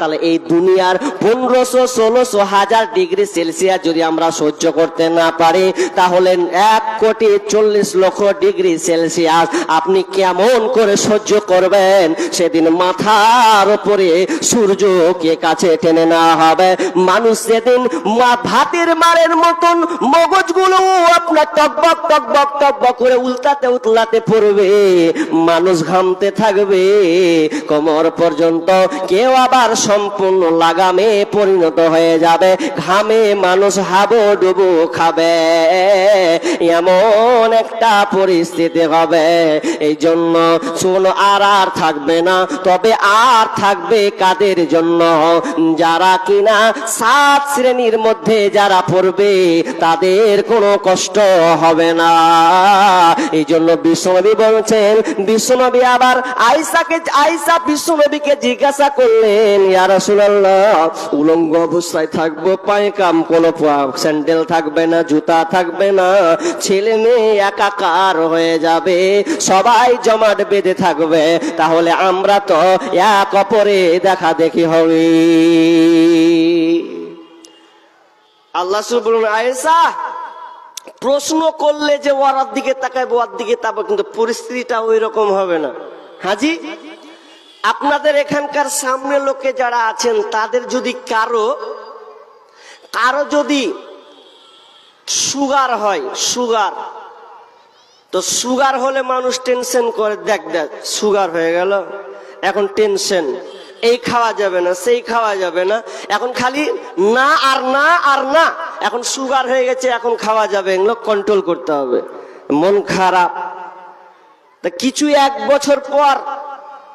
তাহলে এই দুনিয়ার 1500-1600,000 ডিগ্রি সেলসিয়াস যদি আমরা সহ্য করতে না পারি, তাহলে 1,40,00,000 ডিগ্রি সেলসিয়াস আপনি কেমন করে সহ্য করবেন? সেদিন মাথার উপরে সূর্যকে কাছে টেনে নেওয়া হবে। মানুষ সেদিন ভাতের মারের মতন মগজগুলো আপনার টকবক টকবক টকবক করে উল্টাতে উতলাতে পড়বে। মানুষ ঘামতে থাকবে কোমর পর্যন্ত, কেউ আবার সম্পূর্ণ লাগামে পরিণত হয়ে যাবে। ঘামে মানুষ হাবুডুবু খাবে, এমন একটা পরিস্থিতি হবে। এই জন্য শোনো, আর থাকবে না। তবে আর থাকবে কাদের জন্য? যারা কিনা 7 শ্রেণীর মধ্যে যারা পড়বে তাদের কোনো কষ্ট হবে না। এই জন্য বিশ্বনবী বলছেন, বিশ্বনবী আবার আয়েশা বিশ্বনবীকে জিজ্ঞাসা করলেন, ইয়া রাসূলুল্লাহ, উলঙ্গ অবস্থায় থাকবো, পায়ে কোনো স্যান্ডেল থাকবে না, জুতা থাকবে না, ছেলে মেয়ে একাকার হয়ে যাবে, সবাই জমাট বেঁধে থাকবে, তাহলে আমরা তো এক অপরে দেখা দেখি হবে। আল্লাহ রাসূল বললেন, আয়েশা, প্রশ্ন করলে যে ওর দিকে তাকাবো, ওর দিকে তাকাবো, কিন্তু পরিস্থিতিটা ওই রকম হবে না। হাজি, আপনাদের এখানকার সামনে লোকে যারা আছেন, তাদের যদি কারো যদি সুগার হয়, সুগার, তো সুগার হলে মানুষ টেনশন করে, দেখ সুগার হয়ে গেল, এখন টেনশন, এই খাওয়া যাবে না, সেই খাওয়া যাবে না, এখন খালি না আর না আর না, এখন সুগার হয়ে গেছে, এখন খাওয়া যাবে, এগুলো কন্ট্রোল করতে হবে, মন খারাপ। তা কিছু 1 বছর পর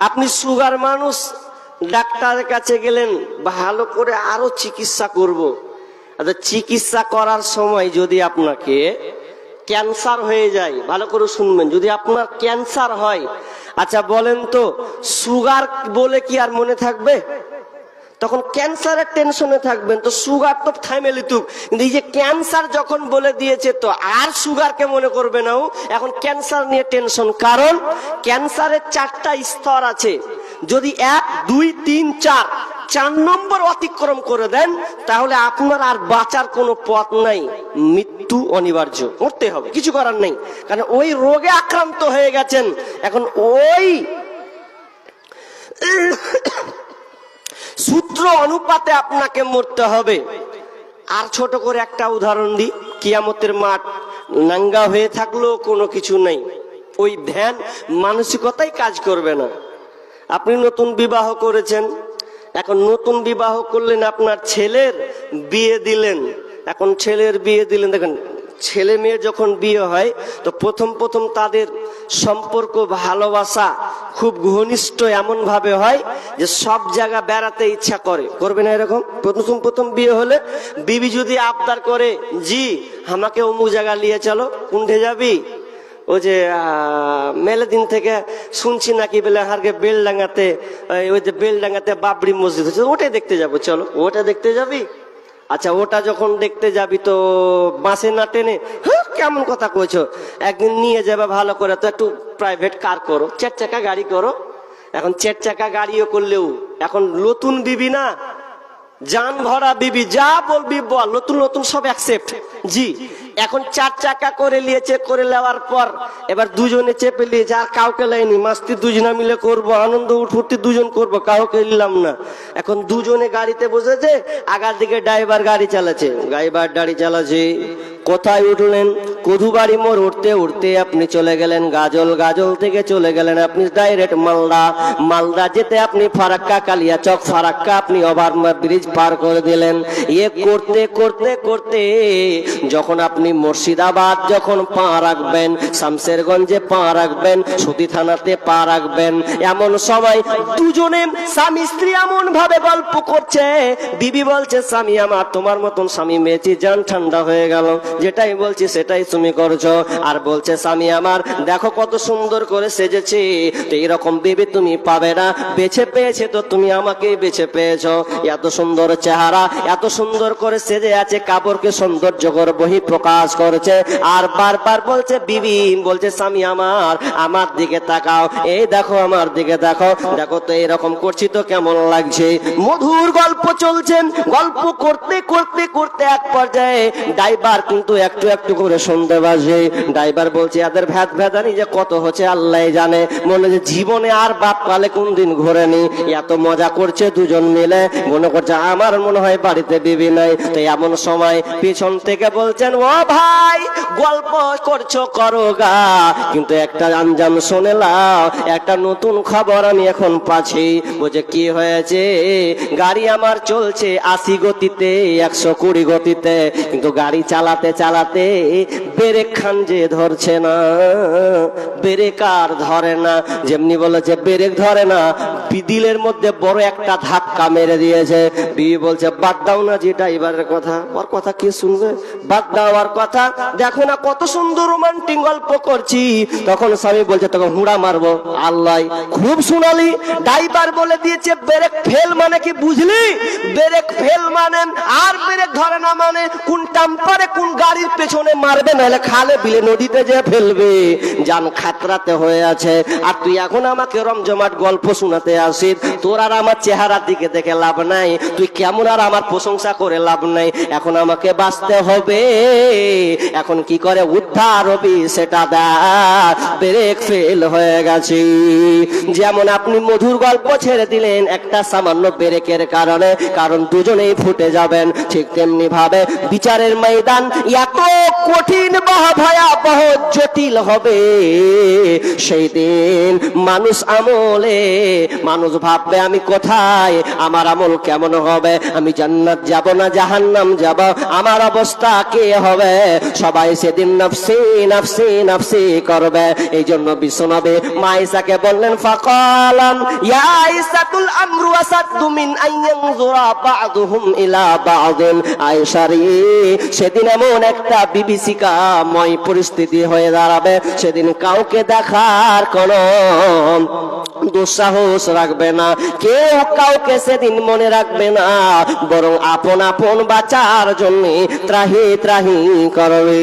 আপনি সুগার মানুষ, ডাক্তারের কাছে গেলেন, ভালো করে আরো চিকিৎসা করব। আচ্ছা, চিকিৎসা করার সময় যদি আপনাকে ক্যান্সার হয়ে যায়, ভালো করে শুনবেন, যদি আপনার ক্যান্সার হয়, আচ্ছা বলেন তো, সুগার বলে কি আর মনে থাকবে? তখন ক্যান্সারের টেনশনে থাকবেন, তো সুগার তো থামেলি তুক, কিন্তু এই যে ক্যান্সার যখন বলে দিয়েছে, তো আর সুগারকে মনে করবে না, এখন ক্যান্সার নিয়ে টেনশন। কারণ ক্যান্সারের 4টা স্তর আছে, যদি 1, 2, 3, 4 নম্বর অতিক্রম করে দেন, তাহলে আপনার আর বাঁচার কোনো পথ নাই, মৃত্যু অনিবার্য, করতে হবে, কিছু করার নেই, কারণ ওই রোগে আক্রান্ত হয়ে গেছেন। এখন ওই সূত্র অনুপাতে আপনাকে মরতে হবে। আর ছোট করে একটা উদাহরণ দিই, কিয়ামতের মাঠ নাঙ্গা হয়ে থাকলেও কোনো কিছু নেই, ওই ধ্যান মানসিকতাই কাজ করবে না। আপনি নতুন বিবাহ করেছেন, এখন নতুন বিবাহ করলেন, আপনার ছেলের বিয়ে দিলেন, এখন ছেলের বিয়ে দিলেন, দেখেন ছেলে মেয়ে যখন বিয়ে হয়, তো প্রথম তাদের সম্পর্ক ভালোবাসা খুব ঘনিষ্ঠ এমন ভাবে হয় যে সব জায়গা বেড়াতে ইচ্ছা করবে না। এরকম প্রথম বিয়ে হলে বিবি যদি আবদার করে, জি আমাকে অমুক জায়গা নিয়ে চলো, কোনঠে যাবি? ও যে মেলে দিন থেকে শুনছি নাকি বলে হারকে বেলডাঙ্গাতে, ওই যে বেলডাঙ্গাতে বাবরি মসজিদ হচ্ছে, ওটাই দেখতে যাবো, চলো ওটা দেখতে যাবি। আচ্ছা, ওটা যখন দেখতে যাবি তো বাসে না টেনে, কেমন কথা কইছো, একদিন নিয়ে যাবে ভালো করে, তো একটু প্রাইভেট কার করো, 4 চাকা গাড়ি করো। এখন 4 চাকা গাড়িও করলেও এখন নতুন বিবি না, জান ভরা বিবি, যা বলবি বল, নতুন সব অ্যাকসেপ্ট, জি। এখন 4 চাকা করে নিয়েছে, করে নেওয়ার পর এবার দুজনে চেপে নিয়েছে, আর কাউকে লাইনি, মাস্তি দুজনে মিলে করবো, আনন্দ ফুর্তি দুজন করবো, কাউকে নিলাম না। এখন দুজনে গাড়িতে বসেছে, আগার দিকে ড্রাইভার গাড়ি চালাচ্ছে, কোথায় উঠলেন? কধুবাড়ি মোড় উঠতে আপনি চলে গেলেন গাজল থেকে চলে গেলেন আপনি ডাইরেক্ট মালদা যেতে আপনি ফারাক্কা, কালিয়াচক, ফারাক্কা আপনি ওভার ব্রিজ পার করে দিলেন। করতে যখন আপনি মুর্শিদাবাদ যখন পা রাখবেন, শামশেরগঞ্জে পা রাখবেন, সুতি থানাতে পা রাখবেন, এমন সময় দুজনে স্বামী স্ত্রী এমন ভাবে গল্প করছে, বিবি বলছে, স্বামী আমার তোমার মতন স্বামী মেয়েছি, জান ঠান্ডা হয়ে গেল। যেটাই বলছি সেটাই তুমি করছো। আর বলছে স্বামী আমার দেখো কত সুন্দর করে সেজেছে, তো এরকম বিবি তুমি পাবে না, বেছে পেয়েছে তো তুমি আমাকে বেছে পেয়েছো। এত সুন্দর চেহারা, এত সুন্দর করে সেজে আছে, কাপড়কে সৌন্দর্য করে বহি প্রকাশ করেছে। আর বারবার বলছে বিবি, বলছে স্বামী আমার দিকে তাকাও, এই দেখো আমার দিকে দেখো, দেখো তো এরকম করছি তো কেমন লাগছে। মধুর গল্প চলছেন, গল্প করতে করতে করতে এক পর্যায়ে ড্রাইভার কিন্তু একটু একটু করে শুনতে পাচ্ছে। ড্রাইভার বলছে এদের ভেদ ভেদানি যে কত হচ্ছে আল্লাহ জানে, মনে যে জীবনে আর বাপ কালে কোন দিন ঘোরেনি, এত মজা করছে দুজন মিলে, মনে করছে আমার মনে হয় বাড়িতে বিবি নাই। তো এমন সময় পিছন থেকে বলছেন ও ভাই গল্প করছো করো গা, কিন্তু একটা আঞ্জাম শুনে লাও, একটা নতুন খবর আমি এখন পাচ্ছি। বলছে কি হয়েছে? গাড়ি আমার চলছে 80 গতিতে, 120 গতিতে, কিন্তু গাড়ি চালাতে চালাতে ব্রেক খান যে ধরছে না, ব্রেক আর ধরে না। যেমনি বলেছে ব্রেক ধরে না, দিলের মধ্যে বড় একটা ধাক্কা মেরে দিয়েছে। বিবি বলছে বাদ দাও না যে ড্রাইভারের কথা, ওর কথা কি শুনবে, বাদ দাও আর কথা, দেখো না কত সুন্দর রোমান্টিক গল্প করছি। তখন স্বামী বলছে তখন হুড়া মারবো। আল্লাহ খুব শুনালি, ড্রাইভার বলে দিয়েছে ব্রেক ফেল মানে কি বুঝলি? ব্রেক ফেল মানে আর ব্রেক ধরে না মানে কোন টাম্পারে কোন গাড়ির পেছনে মারবে, নাহলে খালে বিলে নদীতে যে ফেলবে, জান খাতরাতে হয়ে আছে। আর তুই এখন আমাকে রমজমাট গল্প শোনাতে আসিস, তোর আর আমার চেহারার দিকে দেখে লাভ নাই, তুই কেমন আর আমার প্রশংসা করে লাভ নাই, এখন আমাকে বাঁচতে হবে। এখন কি করে উদ্ধার হবি সেটা দেখ, ব্রেক ফেল হয়ে গেছে। যেমন আপনি মধুর গল্প ছেড়ে দিলেন একটা সামান্য ব্রেকের কারণে, কারণ দুজনেই ফুটে যাবেন, ঠিক তেমনি ভাবে বিচারের ময়দান এত কঠিন ভয়াবহ জটিল হবে সেই দিন। মানুষ আমলে মানুষ ভাববে আমি কোথায়, আমার আমল কেমন হবে, আমি জান্নাত যাব না জাহান্নাম যাব, আমার অবস্থা কি হবে। সবাই সেদিন নফসি নফসি নফসি করবে। এই জন্য বিশ্বনবী মা ঈসাকে বললেন ফাকালাম ইয়া ঈসাতুল আমরু আসাদু মিন আইয়ানজুরা বা'দুহুম ইলা বা'দিন। আয়েশা রে, সেদিন এমন একটা বিভীষিকাময় পরিস্থিতি হয়ে দাঁড়াবে, সেদিন কাউকে দেখার কোনো দুঃসাহস রাখবে না, কেউ কাউকে সেদিন মনে রাখবে না, বরং আপন আপন বাঁচার জন্য ত্রাহি ত্রাহি করবে।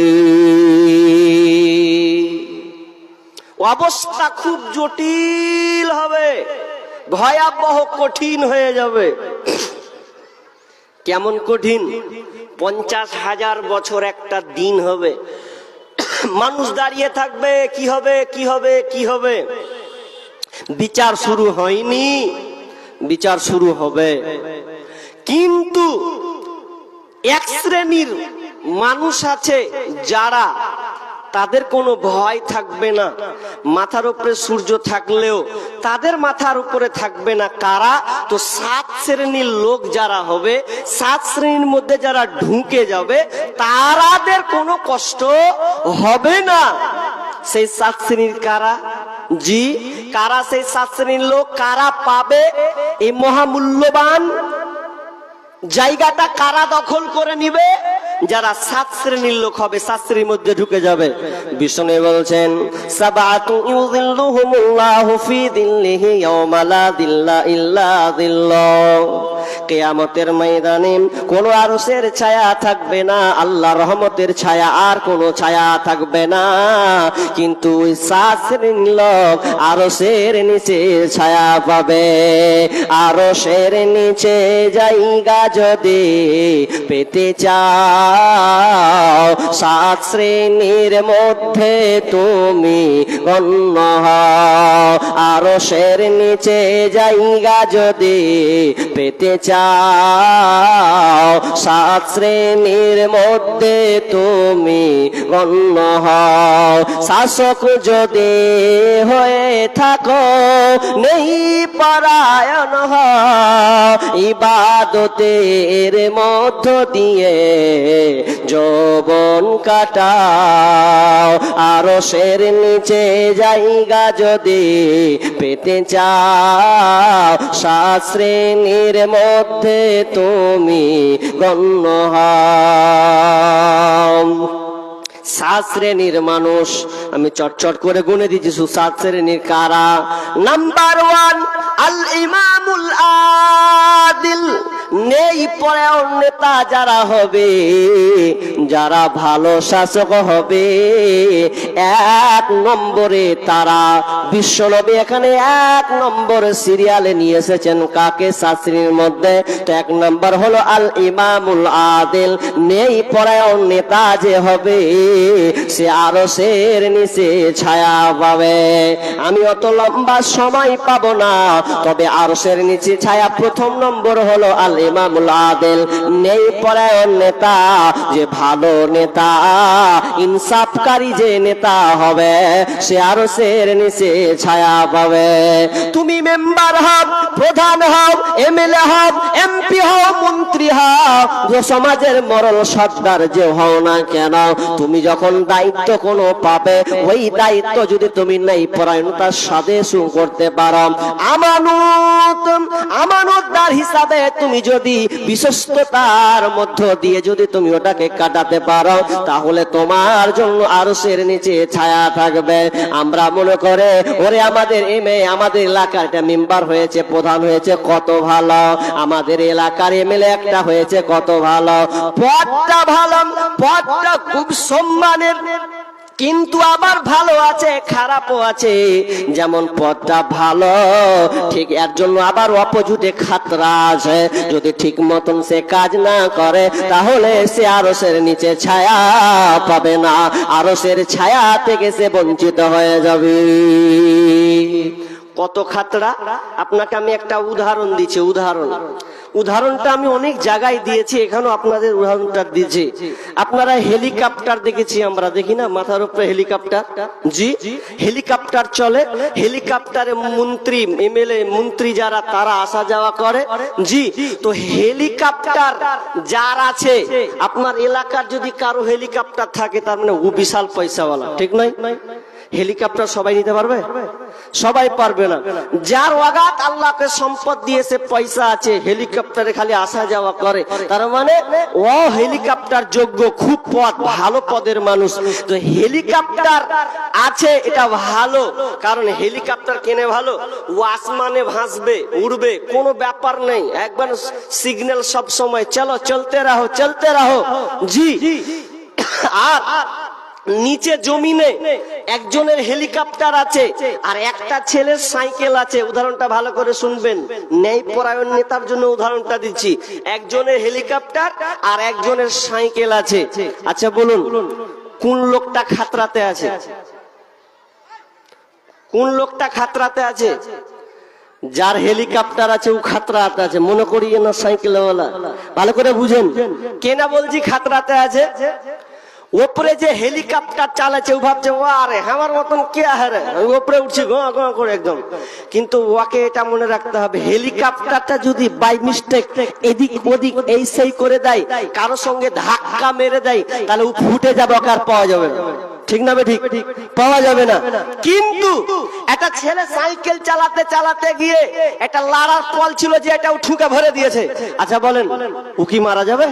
অবস্থা খুব জটিল হবে, ভয়াবহ কঠিন হয়ে যাবে। কেমন কঠিন? 50,000 বছর একটা দিন হবে, মানুষ দাঁড়িয়ে থাকবে, কি হবে কি হবে কি হবে। বিচার শুরু হয়নি, বিচার শুরু হবে। কিন্তু এক শ্রেণীর মানুষ আছে যারা, তাদের কোনো ভয় থাকবে না, মাথার উপরে সূর্য থাকলেও তাদের মাথার উপরে থাকবে না। কারা? তো 7 শ্রেণীর লোক যারা হবে, 7 শ্রেণীর মধ্যে যারা ঢুকে যাবে, তাদের কোনো কষ্ট হবে না। সেই 7 শ্রেণীর কারা? জি, কারা সেই 7 শ্রেণীর লোক? কারা পাবে এই মহামূল্যবান জায়গাটা? কারা দখল করে নিবে? যারা 7 শ্রেণীর লোক হবে, 7 শ্রেণীর মধ্যে ঢুকে যাবে। বিষ্ণু বলছেন সাবাতু ইউযিল্লুহুমুল্লাহু ফি যিল্লিহি ইয়াওমা লা যিল্লা ইল্লা যিল্লাহ। কিয়ামতের ময়দানে কোন আরশের ছায়া থাকবে না, আল্লাহর রহমতের ছায়া আর কোনো ছায়া থাকবে না। কিন্তু ওই 7 শ্রেণীর লোক আরশের নিচে ছায়া পাবে। আরশের নিচে জায়গা যদি পেতে চাও, 7 শ্রেণীর মধ্যে তুমি গণ্য হও। আরশের নিচে জায়গা যদি পেতে চাও, 7 শ্রেণীর মধ্যে তুমি গণ্য হও। শাসক যদি হয়ে থাকো, নেই পরায়ণ হও, ইবাদতের মধ্য দিয়ে যৌবন কাটাও। আরশের নিচে জায়গা যদি পেতে চাও, 7 শ্রেণীর মধ্যে তুমি গণ্য হও। সাত শ্রেণীর মানুষ, আমি চটচট করে গুনে দিচ্ছি 7 শ্রেণীর কারা। নাম্বার 1 আল ইমামুল আদিল, নেই পরেও নেতা যারা হবে, যারা ভালো শাসক হবে, 1 নম্বরে তারা। বিশ্বনবী এখানে 1 নম্বর সিরিয়ালে নিয়ে এসেছেন কাকে? 7 শ্রেণীর মধ্যে। তো 1 নম্বর হলো আল ইমামুল আদিল, নেই পরেও নেতা যে হবে সে আরশের নিচে ছায়া পাবে। আমি অত লম্বা সময় পাবো না, তবে আরশের নিচে ছায়া 1 নম্বর হলো আল ইমামুল আদিল, নেই পরায়ণ নেতা যে ভালো নেতা, ইনসাফকারী যে নেতা হবে সে আরশের নিচে ছায়া পাবে। তুমি মেম্বার হও, প্রধান হও, এমএলএ হও, এমপি হও, মন্ত্রী হও, যে সমাজের মরল সর্দার যে হও না কেন, তুমি যখন দায়িত্ব কোনো পাবে, ওই দায়িত্ব যদি তুমি নেই পরায়ণতার সাথে শুরু করতে পারো, আমানতদার হিসাবে তুমি যদি বিশ্বস্ততার মধ্য দিয়ে যদি তুমি ওটাকে কাটাতে পারো, তাহলে তোমার জন্য আরশের নিচে ছায়া থাকবে। আমরা মনে করে ওরে আমাদের আমাদের এলাকার একটা মেম্বার হয়েছে, প্রধান হয়েছে, কত ভালো, আমাদের এলাকার এমএলএ একটা হয়েছে, কত ভালো, পদটা ভালো, পদটা খুব সম্মানের, কিন্তু আবার ভালো আছে খারাপও আছে। যেমন পদটা ভালো, ঠিক এর জন্য আবার অপোজিটে খাতরা আছে। যদি ঠিক মতন সে কাজ না করে, তাহলে সে আরশের নিচে ছায়া পাবে না, আরশের ছায়া থেকে সে বঞ্চিত হয়ে যাবে। কত খাতরা! আপনাকে আমি একটা উদাহরণ দিচ্ছি। উদাহরণটা আমি অনেক জায়গায় দিয়েছি, এখানেও আপনাদের উদাহরণটা দিয়েছি। আপনারা হেলিকপ্টার দেখেছি, আমরা দেখি না মাথার উপরে হেলিকপ্টার? জি, হেলিকপ্টার চলে, হেলিকপ্টারে মন্ত্রী, এমএলএ, মন্ত্রী যারা তারা আসা যাওয়া করে। জি, তো হেলিকপ্টার যার আছে, আপনার এলাকার যদি কারো হেলিকপ্টার থাকে, তার মানে ও বিশাল পয়সাওয়ালা, ঠিক নয়? হেলিকপ্টার সবাই নিতে পারবে? সবাই পারবে না। যার ওয়াগাত আল্লাহকে সম্পদ দিয়েছে, পয়সা আছে, হেলিকপ্টারে খালি আসা যাওয়া করে, তার মানে ও হেলিকপ্টার যোগ্য, খুব পদ, ভালো পদের মানুষ। তো হেলিকপ্টার আছে এটা ভালো, কারণ হেলিকপ্টার কেনে ভালো, ও আসমানে ভাসবে, উড়বে, কোনো ব্যাপার নেই, একবার সিগন্যাল সব সময় চলো, চলতে রাহো, চলতে রাহো। জি, আর নিচে জমিনে একজনের হেলিকপ্টার আছে আর একটা ছেলের সাইকেল আছে। উদাহরণটা ভালো করে শুনবেন, ন্যায়পরায়ণ নেতার জন্য উদাহরণটা দিচ্ছি। একজনের হেলিকপ্টার আর একজনের সাইকেল আছে। আচ্ছা বলুন, কোন লোকটা খাতরাতে আছে? কোন লোকটা খাতরাতে আছে? যার হেলিকপ্টার আছে ও খাতরাতে আছে। মনে করিয়ে না সাইকেলওয়ালা, ভালো করে বুঝেন কেনা বলছি খাতরাতে আছে। ওপরে যে হেলিকপ্টার চালাচ্ছে ও ভাবছে ও আরে আমার মতন কে হারে, আমি ওপরে উঠছি গোয়া গোয়া করে একদম। কিন্তু ওকে এটা মনে রাখতে হবে, হেলিকপ্টারটা যদি বাই মিস্টেক এদিক ওদিক এই সেই করে দেয়, কারোর সঙ্গে ধাক্কা মেরে দেয়, তাহলে ও ফুটে যাবে, ওকে আর পাওয়া যাবে না। ঠিক না বে? ঠিক, পাওয়া যাবে না। কিন্তু একটা ছেলে সাইকেল চালাতে চালাতে গিয়ে একটা লাড়ার কল ছিল, যে এটা ঠুকে ভরে দিয়েছে। আচ্ছা বলেন, ও কি মারা যাবে?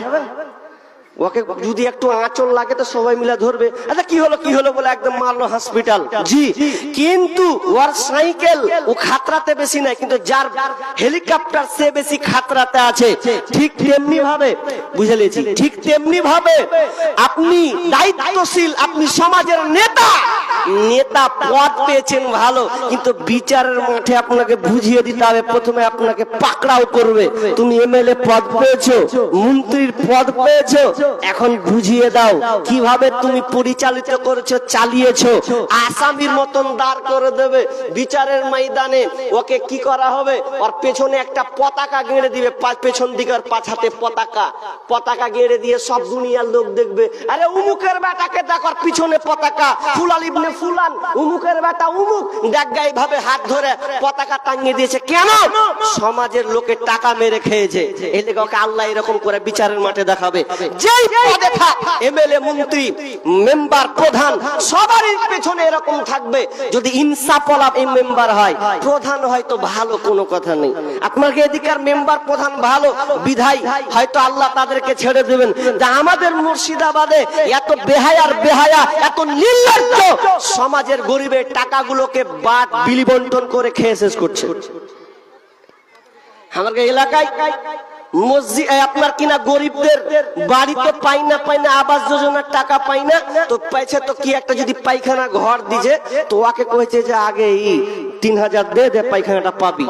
ওকে যদি একটু আঁচল লাগে তো সবাই মিলে ধরবে, আচ্ছা কি হলো কি হলো বলে একদম মারলো হসপিটাল। জি, কিন্তু ওর সাইকেল ও খাতরাতে বেশি নাই, কিন্তু যার হেলিকপ্টার সে বেশি খাতরাতে আছে। ঠিক তেমনি ভাবে, বুঝে নিয়েছি, ঠিক তেমনি ভাবে আপনি দায়িত্বশীল, আপনি সমাজের নেতা, নেতা পদ পেয়েছেন ভালো, কিন্তু বিচারের মাঠে আপনাকে বুঝিয়ে দিতে হবে। প্রথমে আপনাকে পাকড়াও করবে, তুমি এমএলএ পদ পেয়েছো, মন্ত্রীর পদ পেয়েছো, এখন বুঝিয়ে দাও কিভাবে তুমি পরিচালিত করেছো, চালিয়েছো। আসামির মতন দাঁড় করে দেবে বিচারের ময়দানে। ওকে কি করা হবে? ওর পেছনে একটা পতাকা গেড়ে দিবে, পেছন দিকের পাছাতে পতাকা গেড়ে দিয়ে সব দুনিয়ার লোক দেখবে, আরে উমুকের বেটাকে দেখ, ওর পিছনে পতাকা, ফুলালি ইবনে ফুলান, উমুকের বেটা উমুক, দেখা এইভাবে হাত ধরে পতাকা টাঙিয়ে দিয়েছে। কেন? সমাজের লোকে টাকা মেরে খেয়েছে। এই লেগে আল্লাহ এরকম করে বিচারের মাঠে দেখাবে। যেই পদে থাক, এমএলএ, মন্ত্রী, মেম্বার, প্রধান, সবারই পেছনে এরকম থাকবে। যদি ইনসাফওয়ালা এই মেম্বার হয়, প্রধান হয়তো ভালো, কোনো কথা নেই। আপনাকে এদিকার মেম্বার প্রধান ভালো বিধায় হয়তো আল্লাহ তাদেরকে ছেড়ে দেবেন। যে আমাদের মুর্শিদাবাদে এত বেহায়ার বেহায়া, এত নির্লজ্জ, সমাজের গরিবের টাকাগুলোকে বাট বিলি বন্টন করে খেয়ে শেষ করছে। আমাদের এলাকায় মসজিদ আপনার কিনা গরিবদের বাড়ি তো পাই না, আবাস যোজনার টাকা পাই না, তো পাইছে তো কি একটা যদি পায়খানা ঘর দিছে, তো ওকে কইছে যে আগে 3000 দে পায়খানাটা পাবি,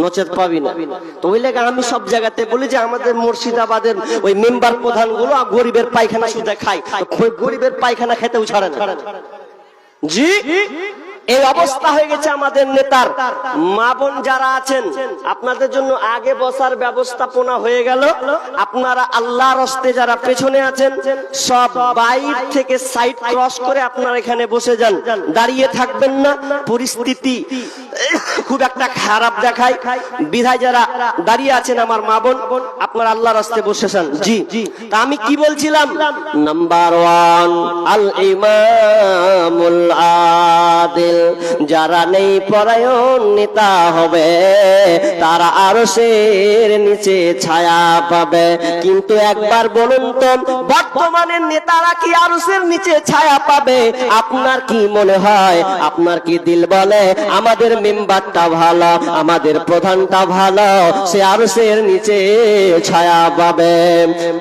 নচেত পাবি না। তো ওই লেগে আমি সব জায়গাতে বলি যে আমাদের মুর্শিদাবাদের ওই মেম্বার প্রধান গুলো গরিবের পায়খানা শুধু খায়, গরিবের পায়খানা খেতেও ছাড়ে না। জি, এই অবস্থা হয়ে গেছে আমাদের নেতার। মা বোন যারা আছেন, আপনাদের জন্য আগে বসার ব্যবস্থাপনা হয়ে গেল। আপনারা আল্লাহর হস্তে যারা পেছনে আছেন, সব বাইর থেকে সাইড ক্রস করে আপনারা এখানে বসে যান, দাঁড়িয়ে থাকবেন না। পরিস্থিতি খুব একটা খারাপ দেখায় বিধায় যারা দাঁড়িয়ে আছেন আমার মা বোন, আপনারা আল্লাহর হস্তে বসে যান। জি, তা আমি কি বলছিলাম? নাম্বার 1, আল ইমামুল আদিল। যারা নেই পরায়ণ নেতা হবে, তারা আরশের নিচে ছায়া পাবে। কিন্তু একবার বলুন তো, বর্তমানে নেতারা কি আরশের নিচে ছায়া পাবে? আপনার কি মনে হয়? আপনার কি দিল বলে আমাদের মেম্বারটা ভালো, আমাদের প্রধানটা ভালো, সে আরশের নিচে ছায়া পাবে?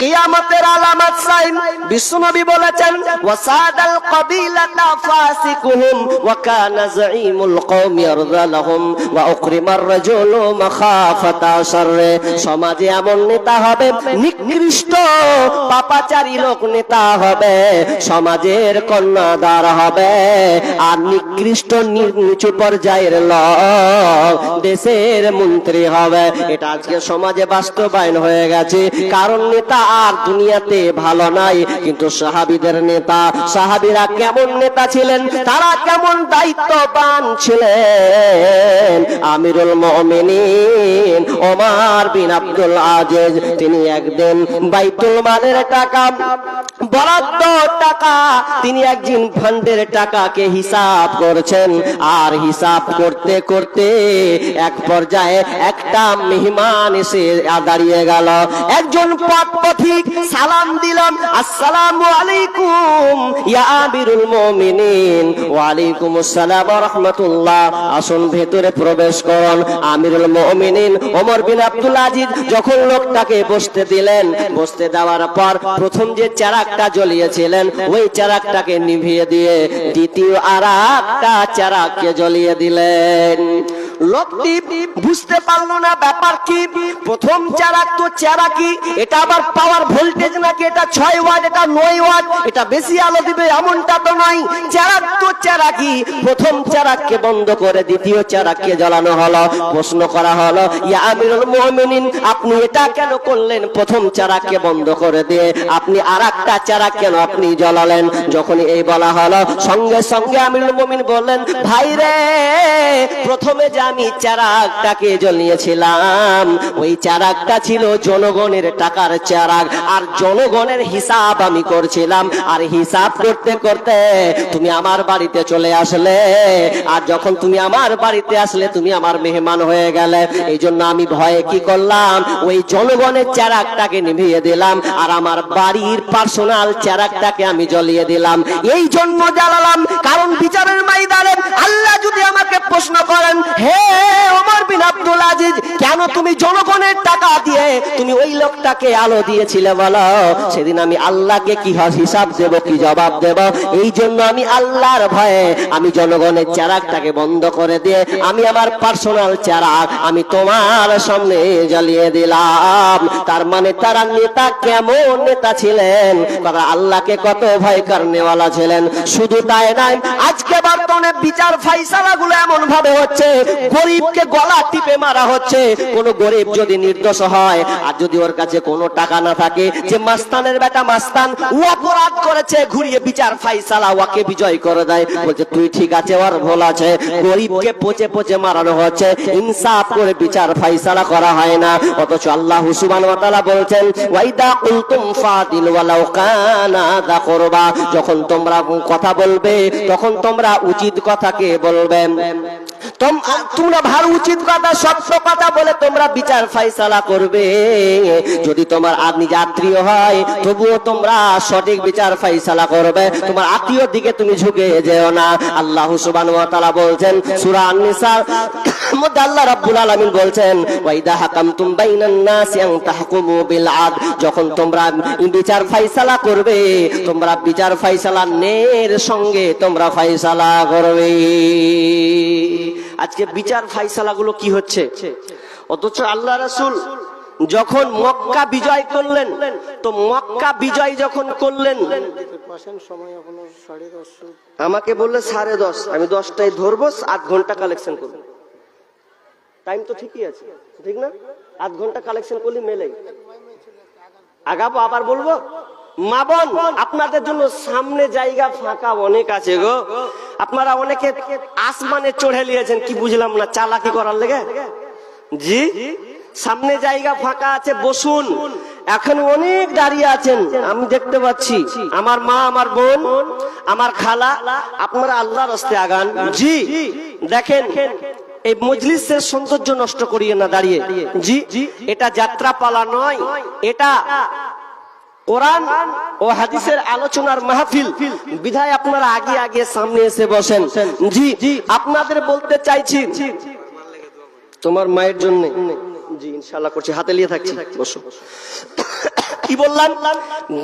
কিয়ামতের আলামত সাইন বিশ্বনবী বলেছেন, ওয়াসাদাল কাবিলাতা ফাসিকুহুম ওয়া কানা যাইমুল কওমি ইয়ারযালহুম ওয়া উকরিমার রাজুলু মাখাফাতা শাররে। সমাজে এমন নেতা হবে, নিকৃষ্ট পাপাচারী লোক নেতা হবে, সমাজের কন্যাদার হবে, আর নিকৃষ্ট নিচু পর্যায়ের লোক দেশের মন্ত্রী হবে। এটা আজকে সমাজে বাস্তবায়ন হয়ে গেছে। কারণ নেতা আর দুনিয়াতে ভালো নাই, কিন্তু সাহাবীদের নেতা, সাহাবীরা কেমন নেতা ছিলেন, তারা কেমন দায়িত্ববান ছিলেন। আমিরুল মুমিনিন ওমর বিন আব্দুল আজিজ, তিনি একদিন বাইতুল মালের টাকা, বরাদ্দ টাকা, তিনি একদিন ফান্ডের টাকাকে হিসাব করছেন। আর হিসাব করতে করতে এক পর্যায়ে একটা মেহমান এসে দাঁড়িয়ে গেল। একজন পথিক সালাম দিলাম, আসসালামু আলাইকুম ইয়া আমিরুল মুমিনিন। ওয়া আলাইকুম আসসালাম ওয়া রাহমাতুল্লাহ, আসুন ভেতরে প্রবেশ করুন। আমিরুল মুমিনিন ওমর বিন আব্দুল আজিজ যখন লোকটাকে বসতে দিলেন, বসতে দেওয়ার পর প্রথম যে চারাকটা জ্বলিয়েছিলেন, ওই চারাকটাকে নিভিয়ে দিয়ে দ্বিতীয় আর একটা চারাককে জ্বলিয়ে দিলেন। লোকটি বুঝতে পারলো না ব্যাপার কি। প্রথম চারাক তো চারাকি, এটা আবার পাওয়ার ভোল্টেজ নাকি, এটা 6 ওয়াট, এটা 9 ওয়াট, এটা বেশি আলো দিবে এমনটা তো নয়। চারাক তো চারাকি। প্রথম চারাককে বন্ধ করে দ্বিতীয় চারাককে জ্বালানো হলো। প্রশ্ন করা হলো, ইয়া আমিরুল মুমিনিন, আপনি এটা কেন করলেন? প্রথম চারাককে বন্ধ করে দিয়ে আপনি আরেকটা চারাক কেন আপনি জ্বালালেন? যখন এই বলা হলো, সঙ্গে সঙ্গে আমিরুল মুমিনিন বললেন, ভাই রে, প্রথমে যে আমি চারাকটাকে জ্বলিয়েছিলাম, ওই চারাকটা ছিল জনগণের টাকার চারাক, আর জনগণের হিসাব আমি করছিলাম। আর হিসাব করতে করতে তুমি আমার বাড়িতে চলে আসলে, আর যখন তুমি আমার বাড়িতে আসলে তুমি আমার মেহমান হয়ে গেলে। এই জন্য আমি ভয়ে কি করলাম, ওই জনগণের চারাকটাকে নিভিয়ে দিলাম, আর আমার বাড়ির পার্সোনাল চারাকটাকে আমি জ্বলিয়ে দিলাম। এই জন্য জ্বালালাম, কারণ বিচারের ময়দানে আল্লাহ যদি আমাকে প্রশ্ন করেন, হে ওমর বিন আব্দুল আজিজ, কেন তুমি জনগণের টাকা দিয়ে তুমি ওই লোকটাকে আলো দিয়েছিলে বলো, সেদিন আমি আল্লাহকে কি হিসাব দেব, কি জবাব দেব? এই জন্য আমি আল্লাহর ভয়ে আমি জনগণের চারাকটাকে বন্ধ করে দিয়ে আমি আমার পার্সোনাল চারাক আমি তোমার সামনে জ্বালিয়ে দিলাম। তার মানে তারা নেতা কেমন নেতা ছিলেন, তারা আল্লাহকে কত ভয় করনেওয়ালা ছিলেন। শুধু তাই নয়, আজকে বর্তমানে বিচার ফাইসালা গুলো গুলো এমন ভাবে হচ্ছে, গরিবকে গলা টিপে মারা হচ্ছে। কোন গরিব যদি নির্দোষ হয় আর যদি ওর কাছে কোনো টাকা না থাকে, যে মাস্তানের বেটা মাস্তান ও অপরাধ করেছে, ঘুরিয়ে বিচার ফাইসালা ওকে বিজয় করে দেয়, বলছে তুই ঠিক আছে ওর ভুল আছে। গরিবকে পচে পচে মারানো হচ্ছে, ইনসাফ করে বিচার ফাইসালা করা হয় না। অথচ আল্লাহ সুবহানাহু ওয়া তাআলা বলছেন ওয়াইদা কুলতুম ফাদিল ওয়ালাউ কানা দা কুরবা, যখন তোমরা কথা বলবে তখন তোমরা উচিত কথাকে বলবে। তোমরা ভালো উচিত কথা, সত্য কথা বলে তোমরা বিচার ফাইসালা করবে। যদি তোমার নিজে আত্মীয় হয় তবুও তোমরা সঠিক বিচার ফাইসালা করবে, তোমার আত্মীয়র দিকে তুমি ঝুঁকে যেও না। আল্লাহ সুবহানাহু ওয়া তাআলা বলছেন সূরা আন-নিসা মধ্যে আল্লাহ রাব্বুল আলামিন বলছেন ওয়াইদা হাকামতুম বাইনান নাসি আন তাহকুমু বিল আদল, যখন তোমরা বিচার ফাইসালা করবে তোমরা বিচার ফাইসালা ন্যায়ের সঙ্গে তোমরা ফাইসালা করবে। আজকে বিচার ফাইসালা গুলো কি হচ্ছে? অথচ আল্লাহ রাসূল যখন মক্কা বিজয় করলেন, তো মক্কা বিজয় যখন করলেন আমাকে বললে 10:30, আমি 10টায় ধরবো, 8 ঘন্টা কালেকশন করবো। টাইম তো ঠিকই আছে, ঠিক না? 8 ঘন্টা কালেকশন করলে মেলে আগাবো। আবার বলবো মা বোন আপনাদের জন্য সামনে জায়গা ফাঁকা অনেক আছে গো। আপনারা অনেকে আসমানে চড়ে নিয়েছেন, কি বুঝলাম না, চালাকি করার লেগে। জি, সামনে জায়গা ফাঁকা আছে, বসুন। এখন অনেক দাঁড়িয়ে আছেন, আমি দেখতে পাচ্ছি। আমার মা, আমার বোন, আমার খালা, আপনারা আল্লাহর রাস্তায় আগান। জি দেখেন, এই মজলিসের সৌন্দর্য নষ্ট করিয়ে না দাঁড়িয়ে। জি, এটা যাত্রা পালা নয়, এটা কোরআন ও হাদিসের আলোচনার মাহফিল। বিধায় আপনারা আগে আগে সামনে এসে বসেন। জি, আপনাদের বলতে চাইছি তোমার মায়ের জন্য। জি ইনশাআল্লাহ করছি, হাতে নিয়ে থাকছি, বসো। কি বললাম?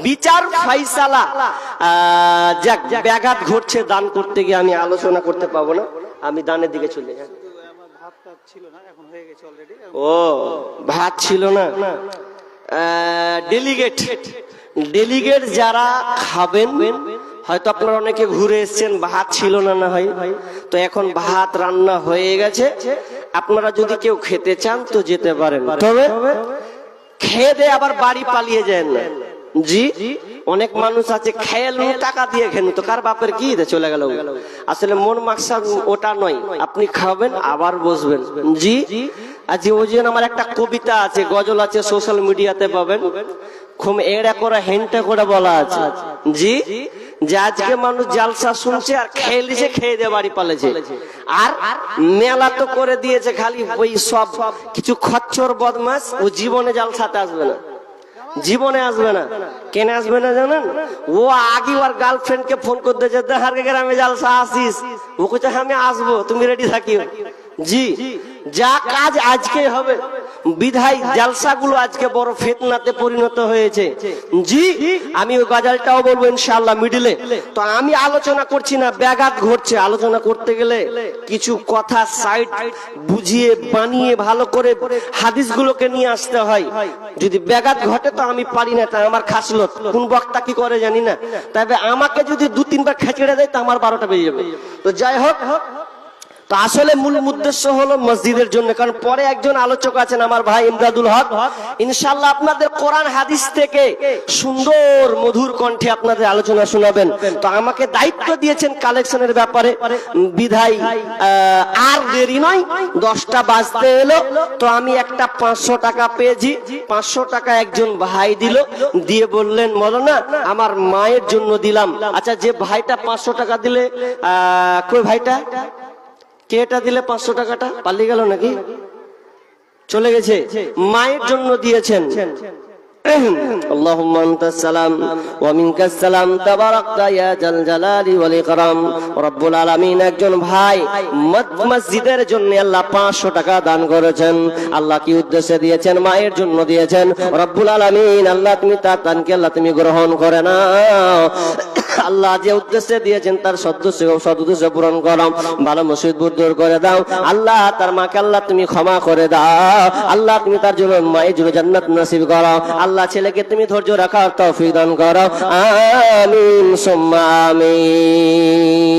বিচার ফাইসালা যাক ব্যাঘাত ঘটছে। দান করতে গিয়ে আমি আলোচনা করতে পাবো না, আমি দানের দিকে চলে যাই। ও ভাত ছিল না। ডেলিগেট যারা খাবেন, হয়তো আপনারা অনেকে ঘুরে এসেছেন, ভাত ছিল না, না হয় তো এখন ভাত রান্না হয়ে গেছে। আপনারা যদি কেউ খেতে চান তো যেতে পারেন, তবে খেয়ে দিয়ে আবার বাড়ি পালিয়ে যায় না। জি, অনেক মানুষ আছে খেয়ে টাকা দিয়ে খেন, তো কার বাপের কি চলে গেল। আসলে মন মাকসাদ ওটা নয়, আপনি খাবেন আবার বসবেন। জি, আজ ওই জন্য আমার একটা কবিতা আছে, গজল আছে, সোশ্যাল মিডিয়াতে পাবেন, খুব এড়া করে হেন্টা করে বলা আছে। জি, যে আজকে মানুষ জালসা শুনছে আর খেয়ে লিছে, খেয়ে দিয়ে বাড়ি পালেছে। আর মেলা তো করে দিয়েছে, খালি ওই সব কিছু খচ্চর বদমাস, ও জীবনে জালসাতে আসবে না, জীবনে আসবে না। কেন আসবে না জানেন? ও আগে ওর গার্লফ্রেন্ডকে ফোন করতে যেতে, হার গ্রামে জালসা আসিস, ও কোথায় আমি আসবো, তুমি রেডি থাকিও। জি, যা কাজ আজকে হবে, বিধায় জালসাগুলো আজকে বড় ফিতনাতে পরিণত হয়েছে। জি, আমি ওই গজলটাও বলবো ইনশাআল্লাহ মিডিলে। তো আমি আলোচনা করছি না, ব্যাঘাত ঘটছে। আলোচনা করতে গেলে কিছু কথা সাইড বুঝিয়ে বানিয়ে ভালো করে হাদিসগুলোকে নিয়ে আসতে হয়। যদি ব্যাঘাত ঘটে তো আমি পারি না, তাই আমার খাসলত। কোন বক্তা কি করে জানি না, তবে আমাকে যদি 2-3 বার খেচড়ে দেয় তো আমার 12টা বেজে যাবে। তো যাই হোক, তো আসলে মূল উদ্দেশ্য হলো মসজিদের জন্য, কারণ পরে একজন আলোচক আছেন আমার ভাই ইমদাদুল হক, ইনশাআল্লাহ আপনাদের কোরআন হাদিস থেকে সুন্দর মধুর কণ্ঠে আপনাদের আলোচনা শোনাবেন। তো আমাকে দায়িত্ব দিয়েছেন কালেকশনের ব্যাপারে, বিধায় আর দেরি নয়, 10টা বাজতে এলো। তো আমি একটা 500 টাকা পেয়েছি, 500 টাকা একজন ভাই দিল, দিয়ে বললেন মৌলানা আমার মায়ের জন্য দিলাম। আচ্ছা, যে ভাইটা 500 টাকা দিলে, কই ভাইটা কে এটা দিলে 500 টাকাটা? পালিয়ে গেল নাকি চলে গেছে? মায়ের জন্য দিয়েছেন। اللهم انت السلام ومنك السلام تبارك يا ذا الجلال والاكرام رب العالمين। একজন ভাই মসজিদের জন্য আল্লাহ 500 টাকা দান করেছেন। আল্লাহ কি উদ্দেশ্যে দিয়েছেন? মায়ের জন্য দিয়েছেন। রব্বুল আলামিন আল্লাহ তুমি তার দানকে আল্লাহ তুমি গ্রহণ করে নাও। আল্লাহ যে উদ্দেশ্যে দিয়েছেন তার সদুদ্দেশ্য পূরণ করো, ভালো মুসিবত দূর করে দাও। আল্লাহ তার মাকে আল্লাহ তুমি ক্ষমা করে দাও। আল্লাহ তুমি তার জন্য মায়ের জন্য জান্নাত নসিব করো। আল্লাহ ছেলেকে তুমি ধৈর্য রাখার তৌফিক দান করো। আমিন সুম্মা আমিন।